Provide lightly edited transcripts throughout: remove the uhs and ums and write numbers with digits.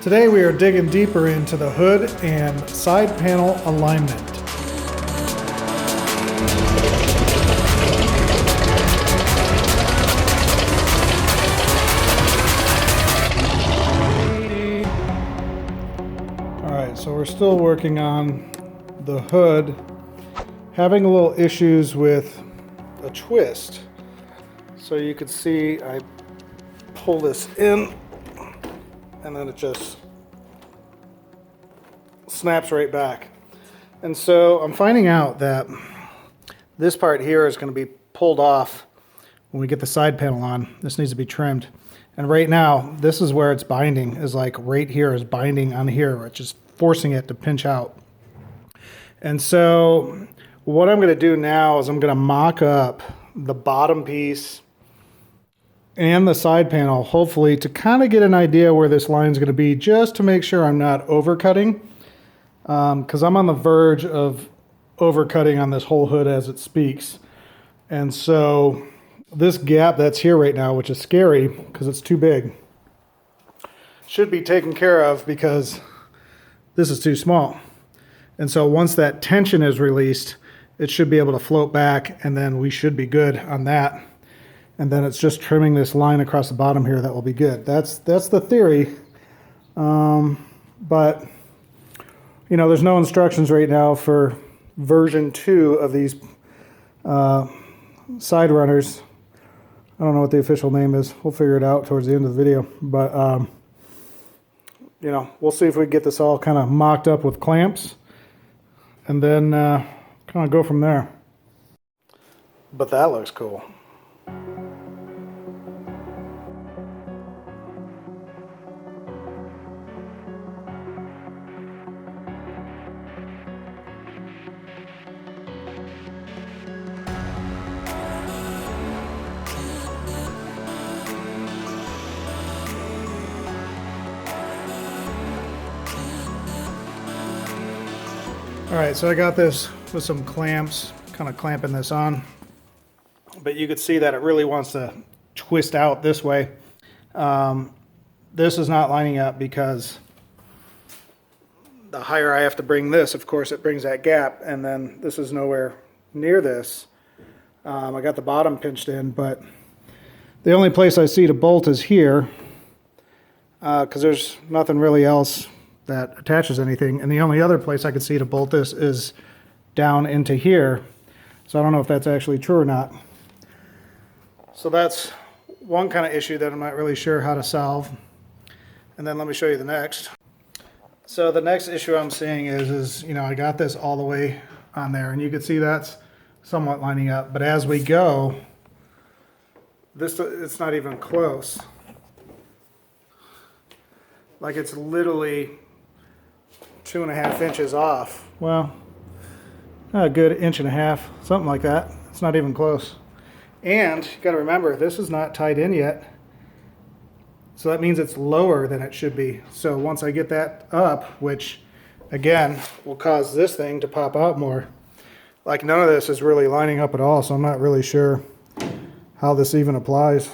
Today we are digging deeper into the hood and side panel alignment. Alright, so we're still working on the hood, having a little issues with a twist. So you can see I pull this in and then it just snaps right back. And so I'm finding out that this part here is going to be pulled off when we get the side panel on. This needs to be trimmed. And right now, this is where it's binding, is like right here is binding on here, which is forcing it to pinch out. And so what I'm going to do now is I'm going to mock up the bottom piece and the side panel, hopefully to kind of get an idea where this line is going to be, just to make sure I'm not overcutting, because I'm on the verge of overcutting on this whole hood as it speaks. And so this gap that's here right now, which is scary because it's too big, should be taken care of because this is too small. And so once that tension is released, it should be able to float back, and then we should be good on that. And then it's just trimming this line across the bottom here that will be good. That's the theory. But, you know, there's no instructions right now for version 2 of these side runners. I don't know what the official name is. We'll figure it out towards the end of the video. But, you know, we'll see if we get this all kind of mocked up with clamps. And then kind of go from there. But that looks cool. Alright, so I got this with some clamps, kind of clamping this on. But you could see that it really wants to twist out this way. This is not lining up because the higher I have to bring this, of course, it brings that gap. And then this is nowhere near this. I got the bottom pinched in, but the only place I see to bolt is here. Because there's nothing really else that attaches anything, and the only other place I could see to bolt this is down into here. So I don't know if that's actually true or not. So that's one kind of issue that I'm not really sure how to solve. And then let me show you the next. So the next issue I'm seeing is you know, I got this all the way on there, and you can see that's somewhat lining up, but as we go, it's not even close. Like it's literally 2.5 inches off. Well, a good 1.5 inches, something like that. It's not even close. And you got to remember, this is not tied in yet. So that means it's lower than it should be. So once I get that up, which again will cause this thing to pop out more, like none of this is really lining up at all. So I'm not really sure how this even applies.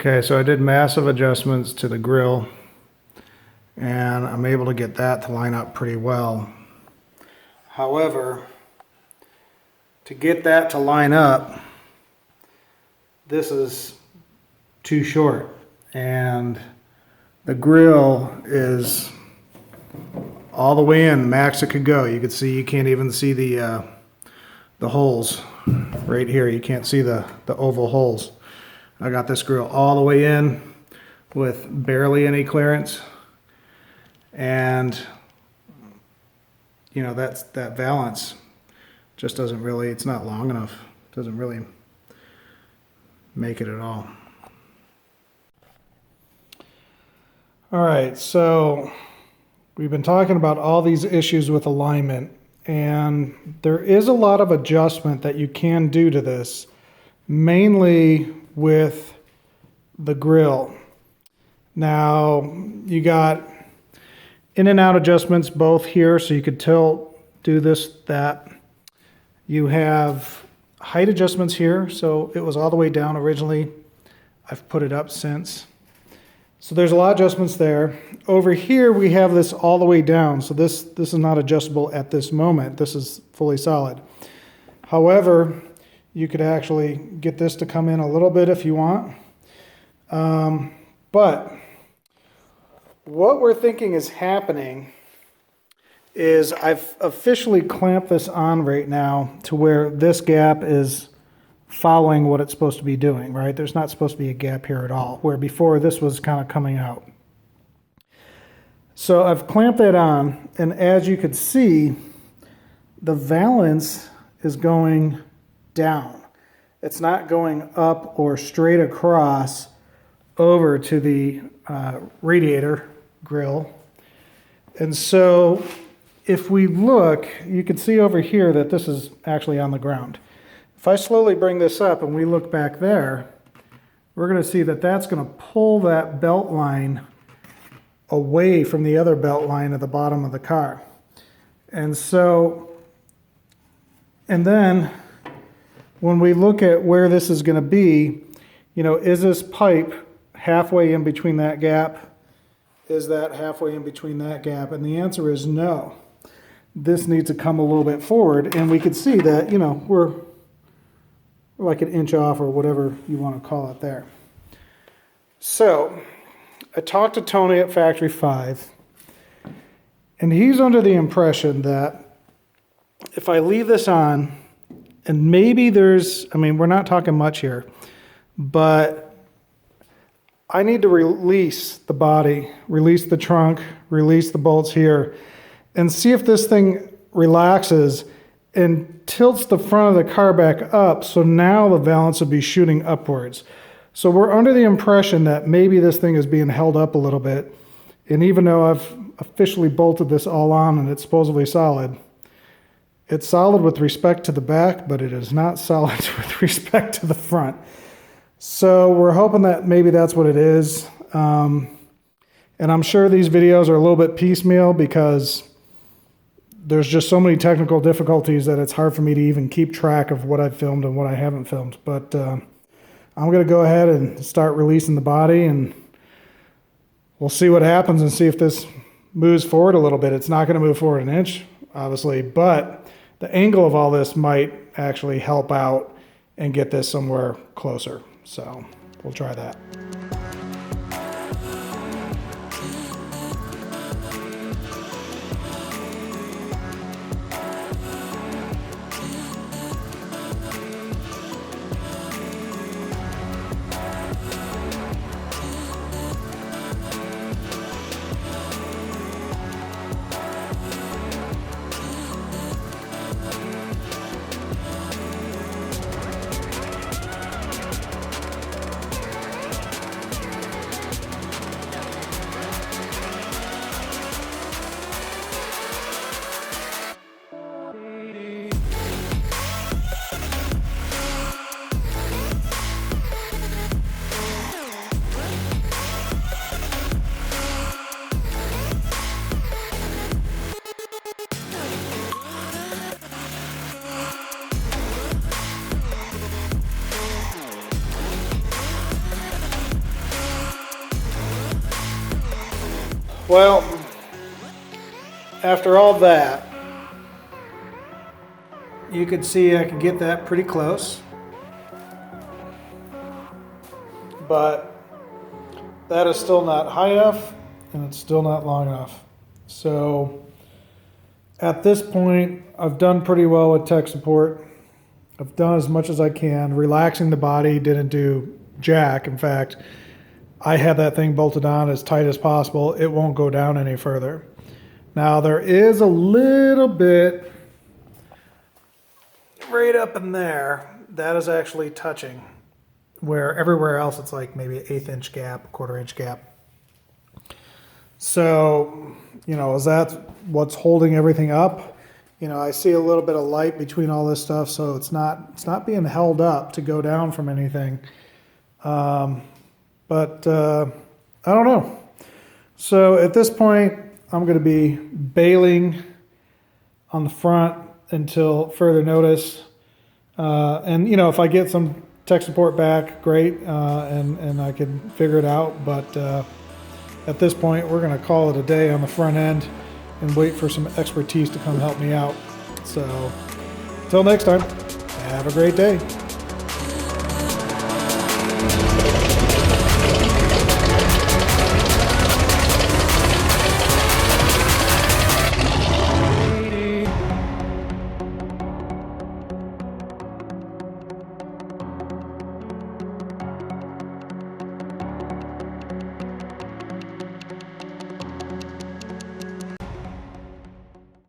Okay, so I did massive adjustments to the grill, and I'm able to get that to line up pretty well. However, to get that to line up, this is too short, and the grill is all the way in, max it could go. You can see, you can't even see the holes right here. You can't see the oval holes. I got this grill all the way in with barely any clearance, and you know, that valance just doesn't really, it's not long enough. It doesn't really make it at all. All right, so we've been talking about all these issues with alignment, and there is a lot of adjustment that you can do to this, mainly with the grill. Now, you got in and out adjustments both here, so you could tilt, do this, that. You have height adjustments here, so it was all the way down originally. I've put it up since. So there's a lot of adjustments there. Over here we have this all the way down, so this is not adjustable at this moment. This is fully solid. However, you could actually get this to come in a little bit if you want. But what we're thinking is happening is I've officially clamped this on right now to where this gap is following what it's supposed to be doing, right? There's not supposed to be a gap here at all, where before this was kind of coming out. So I've clamped that on, and as you can see, the valance is going down. It's not going up or straight across over to the radiator grill. And so if we look, you can see over here that this is actually on the ground. If I slowly bring this up and we look back there, we're going to see that that's going to pull that belt line away from the other belt line at the bottom of the car. And so, and then when we look at where this is going to be, you know, is this pipe halfway in between that gap? Is that halfway in between that gap? And the answer is no. This needs to come a little bit forward, and we can see that, you know, we're like an inch off or whatever you want to call it there. So I talked to Tony at Factory 5, and he's under the impression that if I leave this on, and maybe there's, I mean, we're not talking much here, but I need to release the body, release the trunk, release the bolts here, and see if this thing relaxes and tilts the front of the car back up, so now the valance will be shooting upwards. So we're under the impression that maybe this thing is being held up a little bit, and even though I've officially bolted this all on and it's supposedly solid, it's solid with respect to the back, but it is not solid with respect to the front. So we're hoping that maybe that's what it is. And I'm sure these videos are a little bit piecemeal because there's just so many technical difficulties that it's hard for me to even keep track of what I've filmed and what I haven't filmed. But I'm going to go ahead and start releasing the body, and we'll see what happens and see if this moves forward a little bit. It's not going to move forward an inch, obviously, but the angle of all this might actually help out and get this somewhere closer. So we'll try that. Well, after all that, you can see I can get that pretty close, but that is still not high enough and it's still not long enough. So at this point, I've done pretty well with tech support. I've done as much as I can. Relaxing the body didn't do jack. In fact, I had that thing bolted on as tight as possible. It won't go down any further. Now there is a little bit right up in there that is actually touching, where everywhere else it's like maybe an 1/8 inch gap, 1/4 inch gap. So, is that what's holding everything up? I see a little bit of light between all this stuff, so it's not being held up to go down from anything. But I don't know. So at this point, I'm going to be bailing on the front until further notice. And if I get some tech support back, great, and I can figure it out. But at this point, we're going to call it a day on the front end and wait for some expertise to come help me out. So until next time, have a great day.